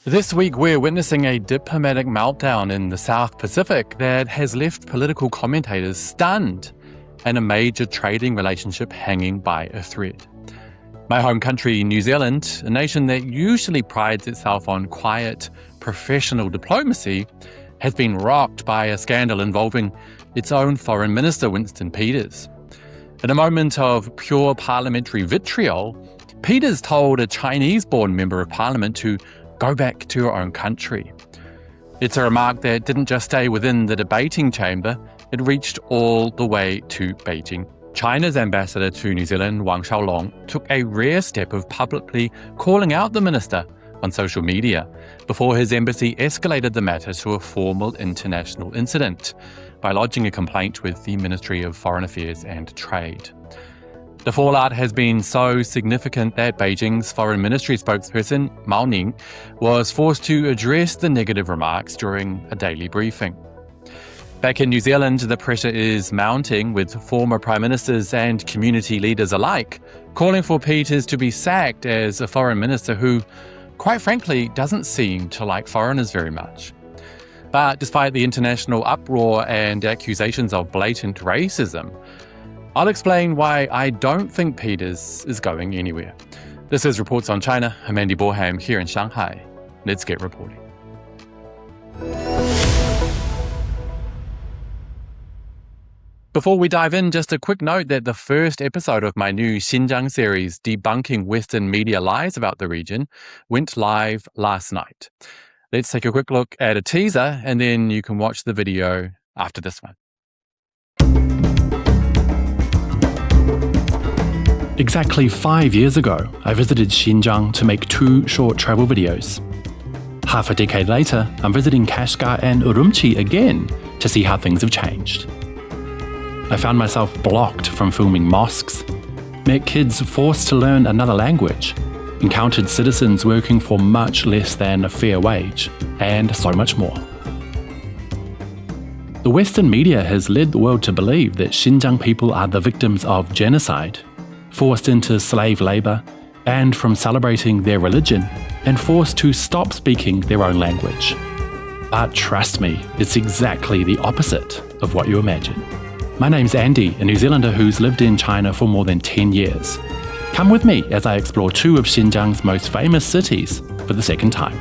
This week, we're witnessing a diplomatic meltdown in the South Pacific that has left political commentators stunned and a major trading relationship hanging by a thread. My home country, New Zealand, a nation that usually prides itself on quiet, professional diplomacy, has been rocked by a scandal involving its own Foreign Minister, Winston. In a moment of pure parliamentary vitriol, Peters told a Chinese-born member of parliament to go back to your own country. It's a remark that didn't just stay within the debating chamber, it reached all the way to Beijing. China's ambassador to New Zealand, Wang Xiaolong, took a rare step of publicly calling out the minister on social media before his embassy escalated the matter to a formal international incident by lodging a complaint with the Ministry of Foreign Affairs and Trade. The fallout has been so significant that Beijing's Foreign Ministry spokesperson, Mao Ning, was forced to address the negative remarks during a daily briefing. Back in New Zealand, the pressure is mounting, with former prime ministers and community leaders alike calling for Peters to be sacked as a foreign minister who, quite frankly, doesn't seem to like foreigners very much. But despite the international uproar and accusations of blatant racism, I'll explain why I don't think Peters is going anywhere. This is Reports on China. I'm Andy Borham here in Shanghai. Let's get reporting. Before we dive in, just a quick note that the first episode of my new Xinjiang series, Debunking Western Media Lies About the Region, went live last night. Let's take a quick look at a teaser, and then you can watch the video after this one. Exactly 5 years ago, I visited Xinjiang to make 2 short travel videos. Half a decade later, I'm visiting Kashgar and Urumqi again to see how things have changed. I found myself blocked from filming mosques, met kids forced to learn another language, encountered citizens working for much less than a fair wage, and so much more. The Western media has led the world to believe that Xinjiang people are the victims of genocide, forced into slave labour, banned from celebrating their religion, and forced to stop speaking their own language. But trust me, it's exactly the opposite of what you imagine. My name's Andy, a New Zealander who's lived in China for more than 10 years. Come with me as I explore 2 of Xinjiang's most famous cities for the second time.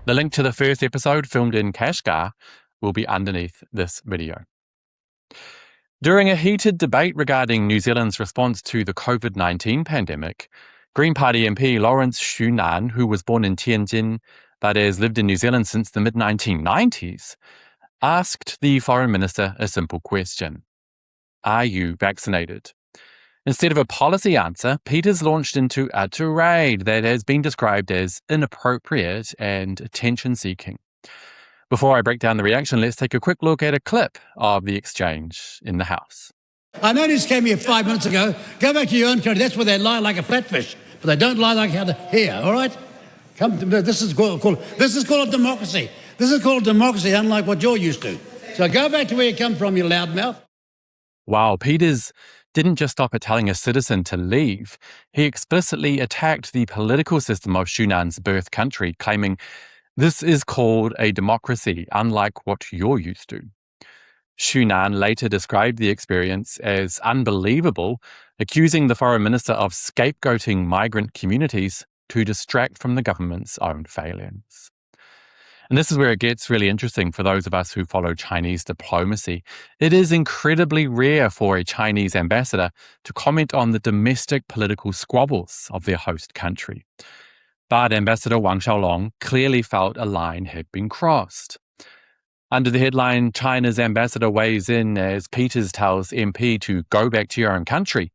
The link to the first episode, filmed in Kashgar, will be underneath this video. During a heated debate regarding New Zealand's response to the COVID-19 pandemic, Green Party MP Lawrence Xu-Nan, who was born in Tianjin but has lived in New Zealand since the mid-1990s, asked the Foreign Minister a simple question. Are you vaccinated? Instead of a policy answer, Peters launched into a tirade that has been described as inappropriate and attention-seeking. Before I break down the reaction, let's take a quick look at a clip of the exchange in the House. I know this came here 5 minutes ago. Go back to your own country. That's where they lie like a flatfish, but they don't lie like here, all right? This is called democracy. This is called democracy, unlike what you're used to. So go back to where you come from, you loudmouth. Wow, Peters didn't just stop at telling a citizen to leave. He explicitly attacked the political system of Xunan's birth country, claiming this is called a democracy, unlike what you're used to. Xu-Nan later described the experience as unbelievable, accusing the foreign minister of scapegoating migrant communities to distract from the government's own failings. And this is where it gets really interesting for those of us who follow Chinese diplomacy. It is incredibly rare for a Chinese ambassador to comment on the domestic political squabbles of their host country. But Ambassador Wang Xiaolong clearly felt a line had been crossed. Under the headline, China's ambassador weighs in as Peters tells MP to go back to your own country,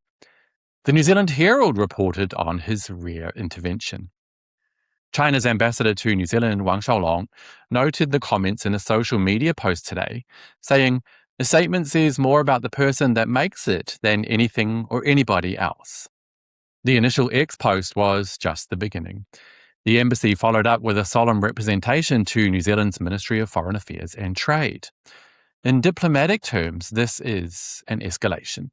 the New Zealand Herald reported on his rare intervention. China's ambassador to New Zealand, Wang Xiaolong, noted the comments in a social media post today, saying, the statement says more about the person that makes it than anything or anybody else. The initial X post was just the beginning. The embassy followed up with a solemn representation to New Zealand's Ministry of Foreign Affairs and Trade. In diplomatic terms, this is an escalation.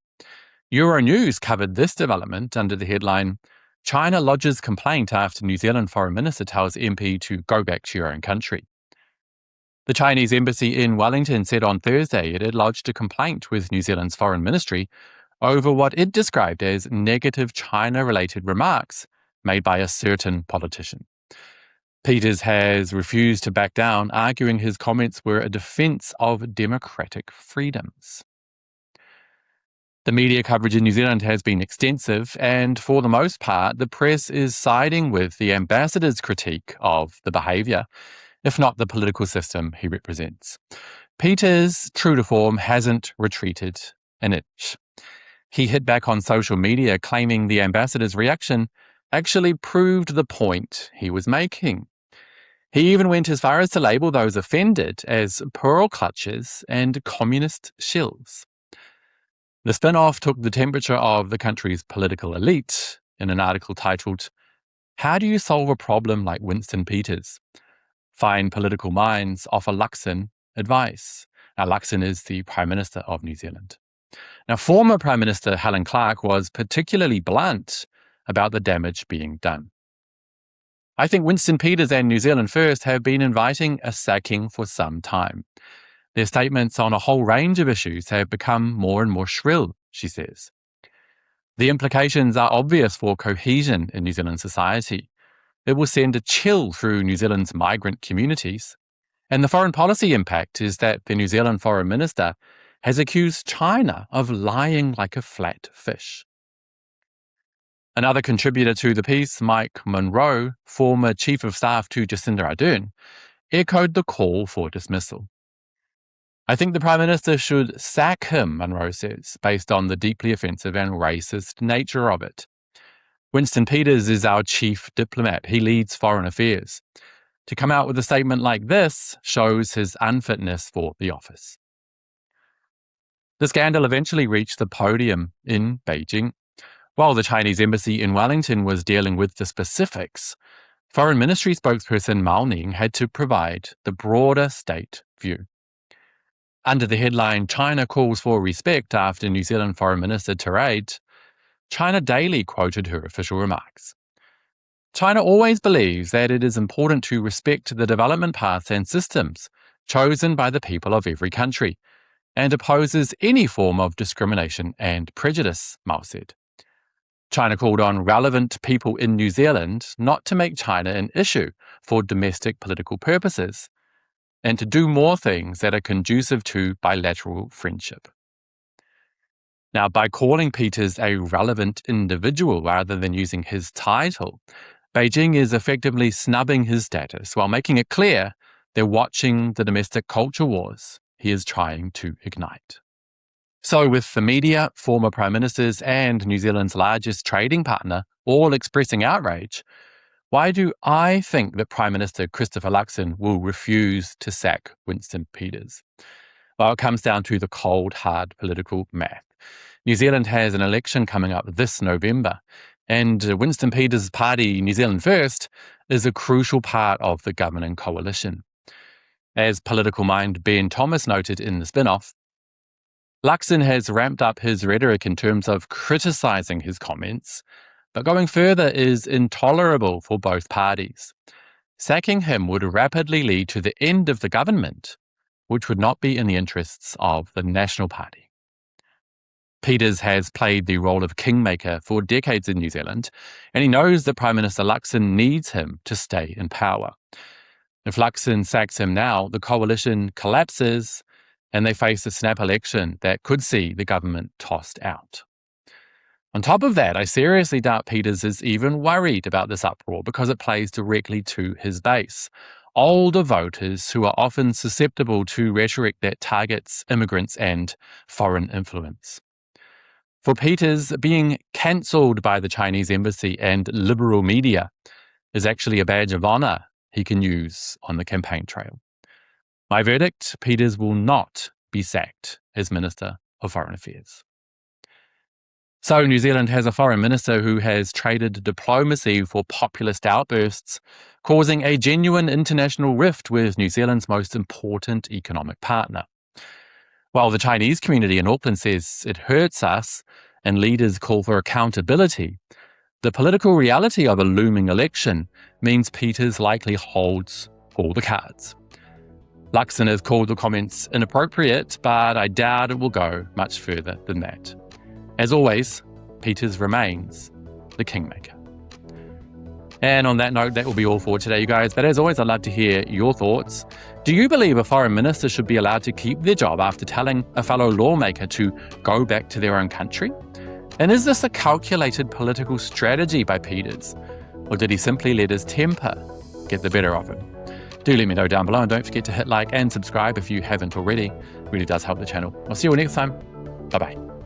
Euronews covered this development under the headline, China lodges complaint after New Zealand Foreign Minister tells MP to go back to your own country. The Chinese embassy in Wellington said on Thursday it had lodged a complaint with New Zealand's Foreign Ministry over what it described as negative China-related remarks made by a certain politician. Peters has refused to back down, arguing his comments were a defence of democratic freedoms. The media coverage in New Zealand has been extensive, and for the most part, the press is siding with the ambassador's critique of the behaviour, if not the political system he represents. Peters, true to form, hasn't retreated an inch. He hit back on social media, claiming the ambassador's reaction actually proved the point he was making. He even went as far as to label those offended as pearl clutchers and communist shills. The spin-off took the temperature of the country's political elite in an article titled, "How do you solve a problem like Winston Peters? Fine political minds offer Luxon advice." Now, Luxon is the Prime Minister of New Zealand. Now, former Prime Minister Helen Clark was particularly blunt about the damage being done. "I think Winston Peters and New Zealand First have been inviting a sacking for some time. Their statements on a whole range of issues have become more and more shrill," she says. "The implications are obvious for cohesion in New Zealand society. It will send a chill through New Zealand's migrant communities. And the foreign policy impact is that the New Zealand Foreign Minister has accused China of lying like a flat fish." Another contributor to the piece, Mike Monroe, former Chief of Staff to Jacinda Ardern, echoed the call for dismissal. "I think the Prime Minister should sack him," Monroe says, based on the deeply offensive and racist nature of it. "Winston Peters is our chief diplomat. He leads foreign affairs. To come out with a statement like this shows his unfitness for the office." The scandal eventually reached the podium in Beijing. While the Chinese embassy in Wellington was dealing with the specifics, Foreign Ministry spokesperson Mao Ning had to provide the broader state view. Under the headline, "China calls for respect after New Zealand Foreign Minister tirade," China Daily quoted her official remarks. "China always believes that it is important to respect the development paths and systems chosen by the people of every country, and opposes any form of discrimination and prejudice," Mao said. China called on relevant people in New Zealand not to make China an issue for domestic political purposes, and to do more things that are conducive to bilateral friendship. Now, by calling Peters a relevant individual rather than using his title, Beijing is effectively snubbing his status while making it clear they're watching the domestic culture wars he is trying to ignite. So with the media, former prime ministers, and New Zealand's largest trading partner all expressing outrage, why do I think that Prime Minister Christopher Luxon will refuse to sack Winston Peters? Well, it comes down to the cold, hard political math. New Zealand has an election coming up this November, and Winston Peters' party, New Zealand First, is a crucial part of the governing coalition. As political mind Ben Thomas noted in the spin-off, Luxon has ramped up his rhetoric in terms of criticising his comments, but going further is intolerable for both parties. Sacking him would rapidly lead to the end of the government, which would not be in the interests of the National Party. Peters has played the role of kingmaker for decades in New Zealand, and he knows that Prime Minister Luxon needs him to stay in power. If Luxon sacks him now, the coalition collapses, and they face a snap election that could see the government tossed out. On top of that, I seriously doubt Peters is even worried about this uproar because it plays directly to his base, older voters who are often susceptible to rhetoric that targets immigrants and foreign influence. For Peters, being cancelled by the Chinese embassy and liberal media is actually a badge of honour he can use on the campaign trail. My verdict, Peters will not be sacked as Minister of Foreign Affairs. So New Zealand has a foreign minister who has traded diplomacy for populist outbursts, causing a genuine international rift with New Zealand's most important economic partner. While the Chinese community in Auckland says it hurts us and leaders call for accountability, The political reality of a looming election means Peters likely holds all the cards. Luxon has called the comments inappropriate, but I doubt it will go much further than that. As always, Peters remains the kingmaker. And on that note, that will be all for today, you guys. But as always, I'd love to hear your thoughts. Do you believe a foreign minister should be allowed to keep their job after telling a fellow lawmaker to go back to their own country? And is this a calculated political strategy by Peters? Or did he simply let his temper get the better of him? Do let me know down below, and don't forget to hit like and subscribe if you haven't already. It really does help the channel. I'll see you all next time. Bye-bye.